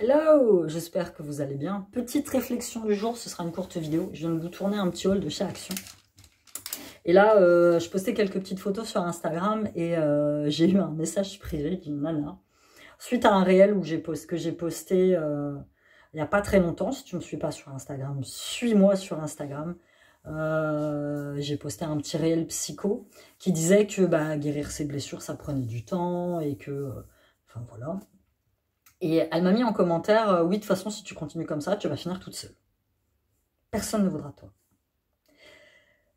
Hello, j'espère que vous allez bien. Petite réflexion du jour, ce sera une courte vidéo. Je viens de vous tourner un petit haul de chez Action. Et là, je postais quelques petites photos sur Instagram et j'ai eu un message privé d'une nana. Suite à un réel que j'ai posté il n'y a pas très longtemps. Si tu ne me suis pas sur Instagram, suis-moi sur Instagram. J'ai posté un petit réel psycho qui disait que guérir ses blessures, ça prenait du temps et que... enfin voilà. Et elle m'a mis en commentaire, oui, de toute façon, si tu continues comme ça, tu vas finir toute seule. Personne ne voudra de toi.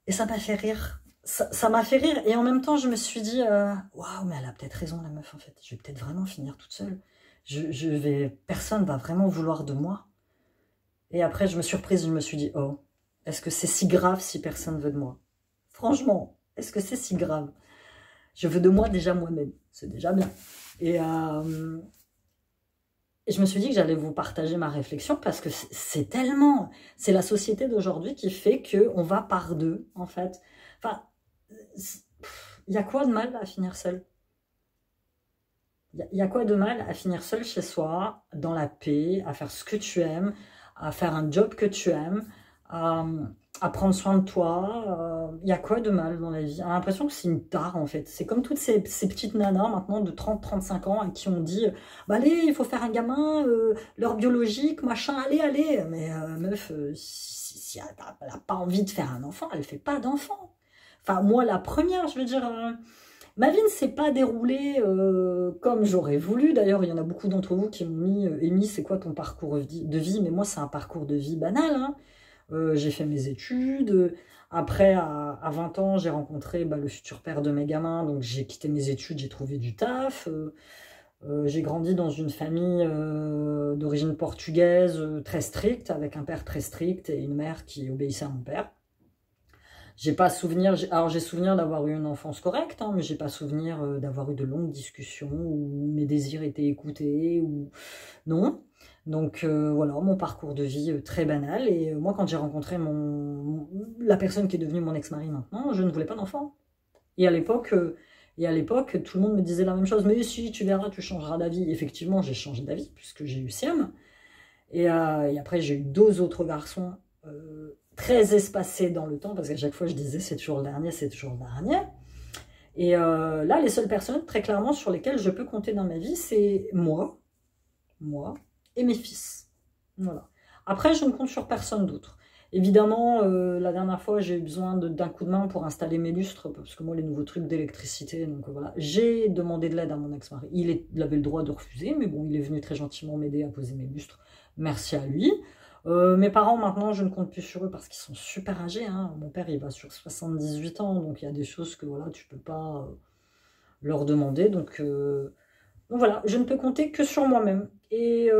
Et ça m'a fait rire. Ça m'a fait rire. Et en même temps, je me suis dit, waouh, mais elle a peut-être raison, la meuf, en fait. Je vais peut-être vraiment finir toute seule. Personne va vraiment vouloir de moi. Et après, je me suis reprise, je me suis dit, oh, est-ce que c'est si grave si personne veut de moi? Franchement, est-ce que c'est si grave? Je veux de moi déjà moi-même. C'est déjà bien. Et je me suis dit que j'allais vous partager ma réflexion parce que c'est tellement... C'est la société d'aujourd'hui qui fait qu'on va par deux, en fait. Enfin, il y a quoi de mal à finir seul? Il y a quoi de mal à finir seul chez soi, dans la paix, à faire ce que tu aimes, à faire un job que tu aimes, à prendre soin de toi? Il y a quoi de mal dans la vie? J'ai l'impression que c'est une tare, en fait. C'est comme toutes ces petites nanas, maintenant, de 30-35 ans, à qui on dit bah, allez, il faut faire un gamin, l'heure biologique, machin, allez, allez. Mais meuf, si elle n'a pas envie de faire un enfant, elle ne fait pas d'enfant. Enfin, moi, la première, je veux dire... ma vie ne s'est pas déroulée comme j'aurais voulu. D'ailleurs, il y en a beaucoup d'entre vous qui m'ont mis « Amy, c'est quoi ton parcours de vie ?» Mais moi, c'est un parcours de vie banal. Hein. J'ai fait mes études. Après, à 20 ans, j'ai rencontré le futur père de mes gamins. Donc, j'ai quitté mes études, j'ai trouvé du taf. J'ai grandi dans une famille d'origine portugaise très stricte, avec un père très strict et une mère qui obéissait à mon père. J'ai pas souvenir, alors j'ai souvenir d'avoir eu une enfance correcte, hein, mais j'ai pas souvenir d'avoir eu de longues discussions où mes désirs étaient écoutés, ou non. Donc voilà, mon parcours de vie très banal. Et moi, quand j'ai rencontré la personne qui est devenue mon ex-mari maintenant, je ne voulais pas d'enfant. Et à l'époque, tout le monde me disait la même chose. Mais si, tu verras, tu changeras d'avis. Effectivement, j'ai changé d'avis puisque j'ai eu Siam. Et après, j'ai eu deux autres garçons très espacés dans le temps, parce qu'à chaque fois, je disais, c'est toujours le dernier, c'est toujours le dernier. Et là, les seules personnes, très clairement, sur lesquelles je peux compter dans ma vie, c'est moi et mes fils. Voilà. Après, je ne compte sur personne d'autre. Évidemment, la dernière fois, j'ai eu besoin d'un coup de main pour installer mes lustres, parce que moi, les nouveaux trucs d'électricité, donc voilà. J'ai demandé de l'aide à mon ex-mari. Il avait le droit de refuser, mais bon, il est venu très gentiment m'aider à poser mes lustres. Merci à lui. Mes parents, maintenant, je ne compte plus sur eux parce qu'ils sont super âgés. Hein. Mon père, il va sur 78 ans, donc il y a des choses que voilà, tu ne peux pas leur demander. Donc voilà, je ne peux compter que sur moi-même. Et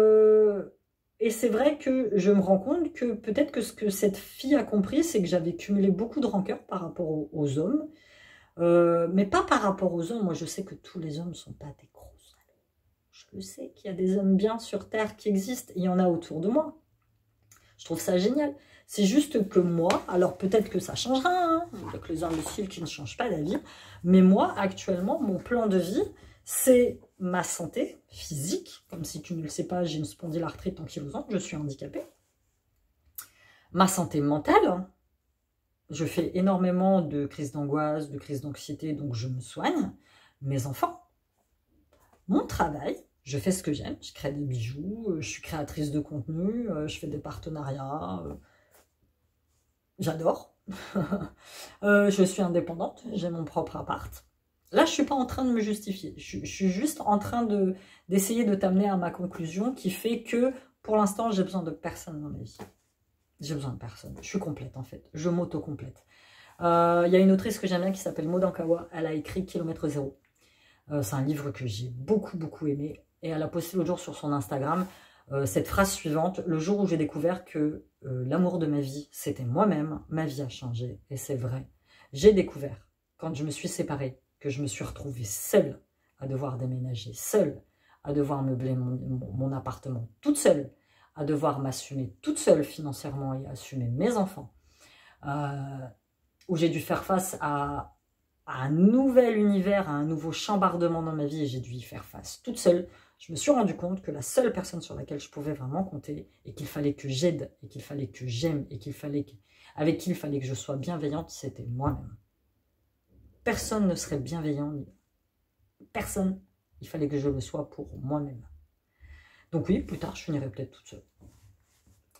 c'est vrai que je me rends compte que peut-être que ce que cette fille a compris, c'est que j'avais cumulé beaucoup de rancœur par rapport aux hommes. Mais pas par rapport aux hommes. Moi, je sais que tous les hommes ne sont pas des gros salauds. Je le sais qu'il y a des hommes bien sur Terre qui existent. Il y en a autour de moi. Je trouve ça génial. C'est juste que moi, alors peut-être que ça changera, hein, avec les imbéciles qui ne changent pas d'avis, mais moi, actuellement, mon plan de vie, c'est ma santé physique. Comme si tu ne le sais pas, j'ai une spondylarthrite ankylosante, je suis handicapée. Ma santé mentale, je fais énormément de crises d'angoisse, de crises d'anxiété, donc je me soigne. Mes enfants, mon travail, je fais ce que j'aime, je crée des bijoux, je suis créatrice de contenu, je fais des partenariats, j'adore. Je suis indépendante, j'ai mon propre appart. Là, je ne suis pas en train de me justifier, je suis juste en train d'essayer de t'amener à ma conclusion qui fait que, pour l'instant, j'ai besoin de personne dans ma vie. J'ai besoin de personne, je suis complète en fait, je m'auto-complète. Il y a une autrice que j'aime bien qui s'appelle Maud Ankawa, elle a écrit Kilomètre Zéro. C'est un livre que j'ai beaucoup aimé. Et elle a posté l'autre jour sur son Instagram cette phrase suivante: le jour où j'ai découvert que l'amour de ma vie, c'était moi-même, ma vie a changé. Et c'est vrai. J'ai découvert, quand je me suis séparée, que je me suis retrouvée seule à devoir déménager, seule à devoir meubler mon appartement, toute seule, à devoir m'assumer toute seule financièrement et assumer mes enfants. Où j'ai dû faire face à un nouvel univers, à un nouveau chambardement dans ma vie, et j'ai dû y faire face toute seule. Je me suis rendu compte que la seule personne sur laquelle je pouvais vraiment compter, et qu'il fallait que j'aide, et qu'il fallait que j'aime, et avec qui il fallait que je sois bienveillante, c'était moi-même. Personne ne serait bienveillant, personne, il fallait que je le sois pour moi-même. Donc oui, plus tard, je finirai peut-être toute seule.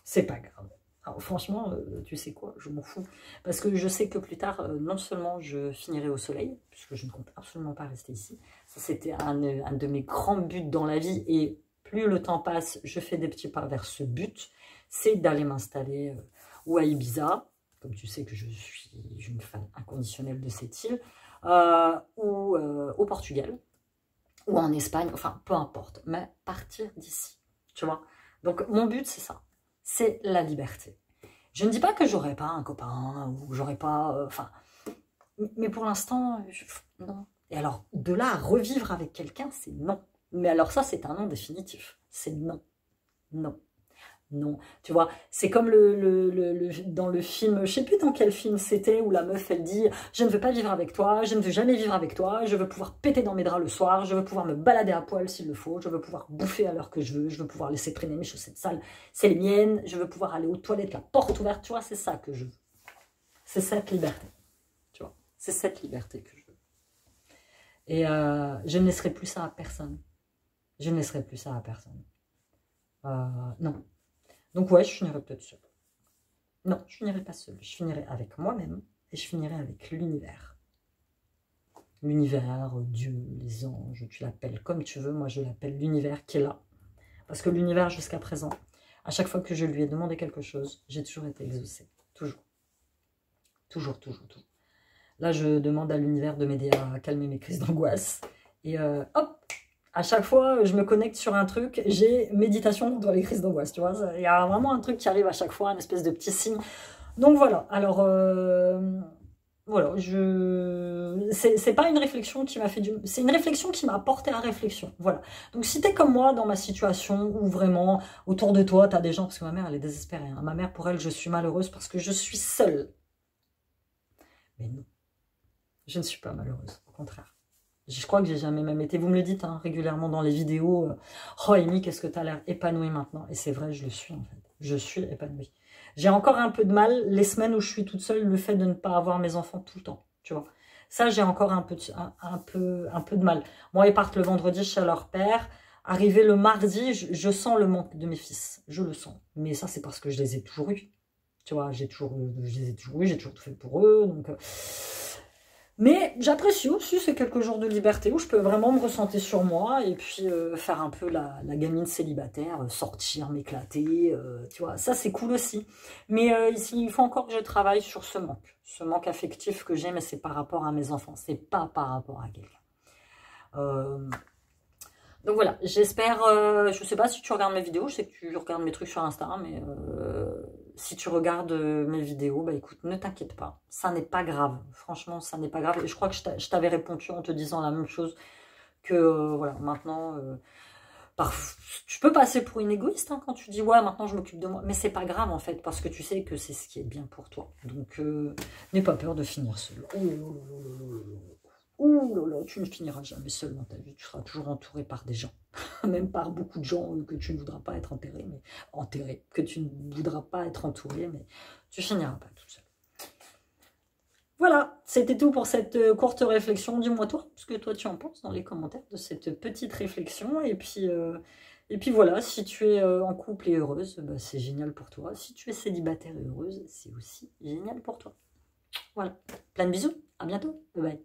C'est pas grave. Alors franchement, tu sais quoi, je m'en fous. Parce que je sais que plus tard, non seulement je finirai au soleil, puisque je ne compte absolument pas rester ici. Ça, c'était un de mes grands buts dans la vie. Et plus le temps passe, je fais des petits pas vers ce but. C'est d'aller m'installer ou à Ibiza, comme tu sais que je suis une fan inconditionnelle de cette île, ou au Portugal, ou en Espagne, enfin, peu importe. Mais partir d'ici, tu vois. Donc, mon but, c'est ça. C'est la liberté. Je ne dis pas que j'aurai pas un copain ou j'aurai pas... Enfin, mais pour l'instant, non. Et alors, de là à revivre avec quelqu'un, c'est non. Mais alors ça, c'est un non définitif. C'est non. Non. Non, tu vois, c'est comme dans le film, je sais plus dans quel film c'était, où la meuf, elle dit « Je ne veux pas vivre avec toi, je ne veux jamais vivre avec toi, je veux pouvoir péter dans mes draps le soir, je veux pouvoir me balader à poil s'il le faut, je veux pouvoir bouffer à l'heure que je veux pouvoir laisser traîner mes chaussettes sales, c'est les miennes, je veux pouvoir aller aux toilettes, la porte ouverte, tu vois, c'est ça que je veux. C'est cette liberté, tu vois, c'est cette liberté que je veux. Et je ne laisserai plus ça à personne. Je ne laisserai plus ça à personne. Non. Donc ouais, je finirai peut-être seule. Non, je finirai pas seule. Je finirai avec moi-même et je finirai avec l'univers. L'univers, Dieu, les anges, tu l'appelles comme tu veux. Moi, je l'appelle l'univers qui est là. Parce que l'univers, jusqu'à présent, à chaque fois que je lui ai demandé quelque chose, j'ai toujours été exaucée. Toujours. Toujours, toujours, toujours. Là, je demande à l'univers de m'aider à calmer mes crises d'angoisse. Et hop, à chaque fois, je me connecte sur un truc, j'ai méditation dans les crises d'angoisse, tu vois. Il y a vraiment un truc qui arrive à chaque fois, une espèce de petit signe. Donc voilà, alors, voilà, c'est pas une réflexion qui m'a fait du... C'est une réflexion qui m'a porté à réflexion, voilà. Donc si t'es comme moi dans ma situation où vraiment, autour de toi, t'as des gens, parce que ma mère, elle est désespérée. Hein. Ma mère, pour elle, je suis malheureuse parce que je suis seule. Mais non, je ne suis pas malheureuse, au contraire. Je crois que j'ai jamais même été, vous me le dites hein, régulièrement dans les vidéos, oh Amy, qu'est-ce que tu as l'air épanouie maintenant. Et c'est vrai, je le suis en fait, je suis épanouie. J'ai encore un peu de mal, les semaines où je suis toute seule, le fait de ne pas avoir mes enfants tout le temps, tu vois. Ça, j'ai encore un peu de mal. Moi, ils partent le vendredi chez leur père, arrivé le mardi, je sens le manque de mes fils, je le sens. Mais ça, c'est parce que je les ai toujours eus, tu vois, je les ai toujours eus, j'ai toujours tout fait pour eux, donc... Mais j'apprécie aussi ces quelques jours de liberté où je peux vraiment me ressentir sur moi et puis faire un peu la gamine célibataire, sortir, m'éclater, tu vois, ça c'est cool aussi. Mais ici, il faut encore que je travaille sur ce manque affectif que j'ai, mais c'est par rapport à mes enfants, c'est pas par rapport à quelqu'un. Donc voilà, j'espère, je sais pas si tu regardes mes vidéos, je sais que tu regardes mes trucs sur Insta, mais si tu regardes mes vidéos, bah écoute, ne t'inquiète pas, ça n'est pas grave, franchement, ça n'est pas grave. Et je crois que je t'avais répondu en te disant la même chose que, voilà, maintenant, tu peux passer pour une égoïste hein, quand tu dis, ouais, maintenant je m'occupe de moi, mais c'est pas grave en fait, parce que tu sais que c'est ce qui est bien pour toi. Donc, n'aie pas peur de finir seul. Ouh là là, tu ne finiras jamais seul dans ta vie, tu seras toujours entouré par des gens, même par beaucoup de gens que tu ne voudras pas être que tu ne voudras pas être entouré, mais tu finiras pas toute seule. Voilà, c'était tout pour cette courte réflexion. Dis-moi toi, ce que toi tu en penses dans les commentaires de cette petite réflexion. Et puis voilà, si tu es en couple et heureuse, bah, c'est génial pour toi. Si tu es célibataire et heureuse, c'est aussi génial pour toi. Voilà, plein de bisous, à bientôt, bye bye.